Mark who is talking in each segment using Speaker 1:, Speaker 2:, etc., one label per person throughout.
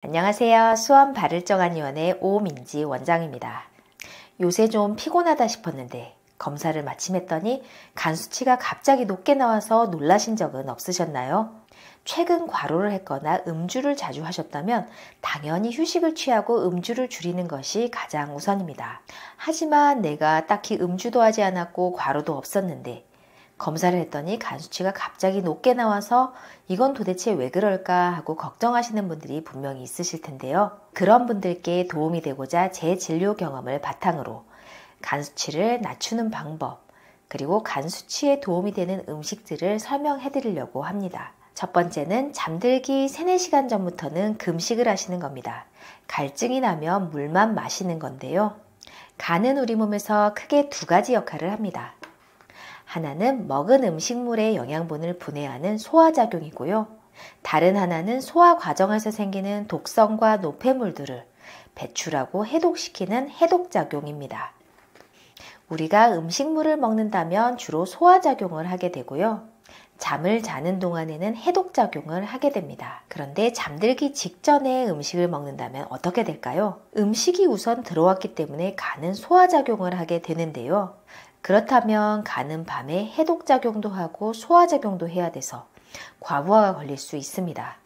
Speaker 1: 안녕하세요. 수원발을정한의원의 오민지 원장입니다. 요새 좀 피곤하다 싶었는데 검사를 마침 했더니 간 수치가 갑자기 높게 나와서 놀라신 적은 없으셨나요? 최근 과로를 했거나 음주를 자주 하셨다면 당연히 휴식을 취하고 음주를 줄이는 것이 가장 우선입니다. 하지만 내가 딱히 음주도 하지 않았고 과로도 없었는데 검사를 했더니 간 수치가 갑자기 높게 나와서 이건 도대체 왜 그럴까 하고 걱정하시는 분들이 분명히 있으실 텐데요. 그런 분들께 도움이 되고자 제 진료 경험을 바탕으로 간 수치를 낮추는 방법, 그리고 간 수치에 도움이 되는 음식들을 설명해 드리려고 합니다. 첫 번째는 잠들기 3, 4시간 전부터는 금식을 하시는 겁니다. 갈증이 나면 물만 마시는 건데요. 간은 우리 몸에서 크게 2가지 역할을 합니다. 하나는 먹은 음식물의 영양분을 분해하는 소화작용이고요. 다른 하나는 소화 과정에서 생기는 독성과 노폐물들을 배출하고 해독시키는 해독작용입니다. 우리가 음식물을 먹는다면 주로 소화작용을 하게 되고요. 잠을 자는 동안에는 해독작용을 하게 됩니다. 그런데 잠들기 직전에 음식을 먹는다면 어떻게 될까요? 음식이 우선 들어왔기 때문에 간은 소화작용을 하게 되는데요. 그렇다면 간은 밤에 해독작용도 하고 소화작용도 해야 돼서 과부하가 걸릴 수 있습니다.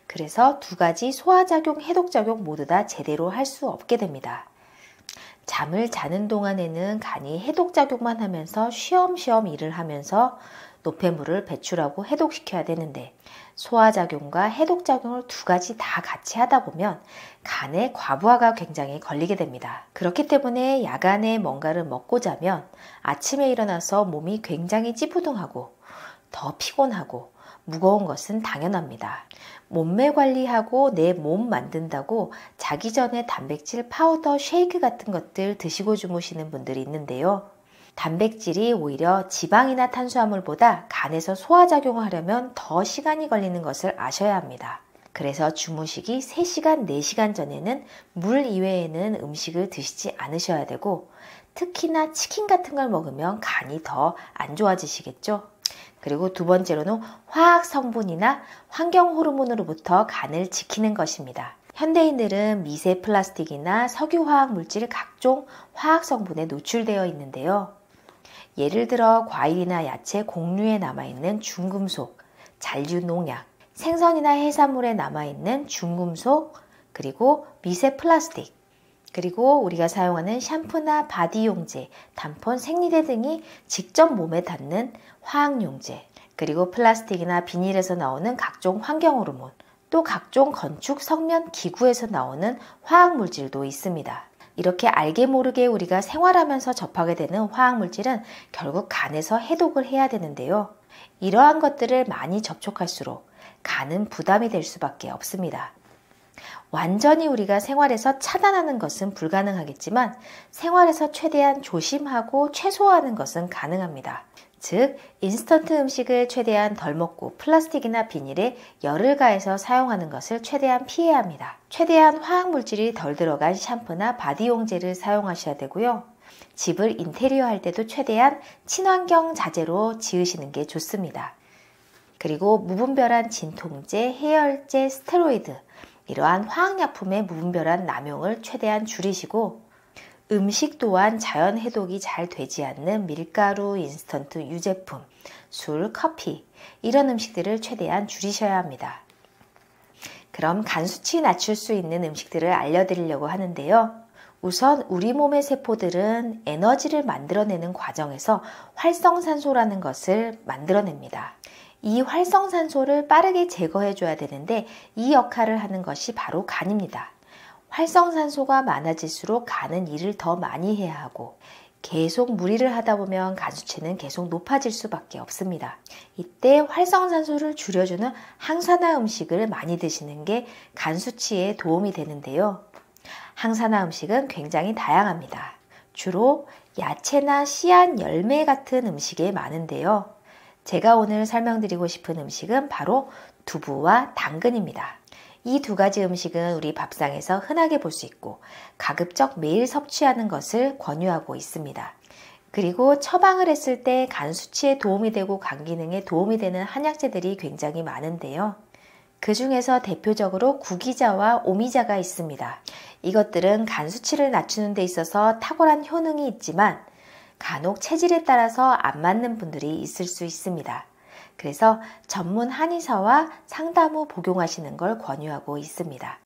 Speaker 1: 그래서 2가지 소화작용, 해독작용 모두 다 제대로 할 수 없게 됩니다. 잠을 자는 동안에는 간이 해독작용만 하면서 쉬엄쉬엄 일을 하면서 노폐물을 배출하고 해독시켜야 되는데 소화작용과 해독작용을 2가지 다 같이 하다 보면 간에 과부하가 굉장히 걸리게 됩니다. 그렇기 때문에 야간에 뭔가를 먹고 자면 아침에 일어나서 몸이 굉장히 찌뿌둥하고 더 피곤하고 무거운 것은 당연합니다. 몸매 관리하고 내 몸 만든다고 자기 전에 단백질 파우더, 쉐이크 같은 것들 드시고 주무시는 분들이 있는데요. 단백질이 오히려 지방이나 탄수화물보다 간에서 소화작용을 하려면 더 시간이 걸리는 것을 아셔야 합니다. 그래서 주무시기 3시간, 4시간 전에는 물 이외에는 음식을 드시지 않으셔야 되고 특히나 치킨 같은 걸 먹으면 간이 더 안 좋아지시겠죠? 그리고 2번째로는 화학 성분이나 환경 호르몬으로부터 간을 지키는 것입니다. 현대인들은 미세 플라스틱이나 석유 화학 물질 각종 화학 성분에 노출되어 있는데요. 예를 들어 과일이나 야채, 곡류에 남아있는 중금속, 잔류 농약, 생선이나 해산물에 남아있는 중금속, 그리고 미세 플라스틱, 그리고 우리가 사용하는 샴푸나 바디 용제, там폰, 생리대 등이 직접 몸에 닿는 화학용제, 그리고 플라스틱이나 비닐에서 나오는 각종 환경 호르몬, 또 각종 건축 성면 기구에서 나오는 화학물질도 있습니다. 이렇게 알게 모르게 우리가 생활하면서 접하게 되는 화학물질은 결국 간에서 해독을 해야 되는데요. 이러한 것들을 많이 접촉할수록 간은 부담이 될 수밖에 없습니다. 완전히 우리가 생활에서 차단하는 것은 불가능하겠지만 생활에서 최대한 조심하고 최소화하는 것은 가능합니다. 즉, 인스턴트 음식을 최대한 덜 먹고 플라스틱이나 비닐에 열을 가해서 사용하는 것을 최대한 피해야 합니다. 최대한 화학물질이 덜 들어간 샴푸나 바디용제를 사용하셔야 되고요. 집을 인테리어 할 때도 최대한 친환경 자재로 지으시는 게 좋습니다. 그리고 무분별한 진통제, 해열제, 스테로이드, 이러한 화학약품의 무분별한 남용을 최대한 줄이시고 음식 또한 자연 해독이 잘 되지 않는 밀가루, 인스턴트 유제품, 술, 커피 이런 음식들을 최대한 줄이셔야 합니다. 그럼 간 수치 낮출 수 있는 음식들을 알려드리려고 하는데요. 우선 우리 몸의 세포들은 에너지를 만들어내는 과정에서 활성산소라는 것을 만들어냅니다. 이 활성산소를 빠르게 제거해줘야 되는데 이 역할을 하는 것이 바로 간입니다. 활성산소가 많아질수록 간은 일을 더 많이 해야 하고 계속 무리를 하다 보면 간 수치는 계속 높아질 수밖에 없습니다. 이때 활성산소를 줄여주는 항산화 음식을 많이 드시는 게 간 수치에 도움이 되는데요. 항산화 음식은 굉장히 다양합니다. 주로 야채나 씨앗, 열매 같은 음식에 많은데요. 제가 오늘 설명드리고 싶은 음식은 바로 두부와 당근입니다. 이 2가지 음식은 우리 밥상에서 흔하게 볼 수 있고 가급적 매일 섭취하는 것을 권유하고 있습니다. 그리고 처방을 했을 때 간 수치에 도움이 되고 간 기능에 도움이 되는 한약재들이 굉장히 많은데요. 그 중에서 대표적으로 구기자와 오미자가 있습니다. 이것들은 간 수치를 낮추는 데 있어서 탁월한 효능이 있지만 간혹 체질에 따라서 안 맞는 분들이 있을 수 있습니다. 그래서 전문 한의사와 상담 후 복용하시는 걸 권유하고 있습니다.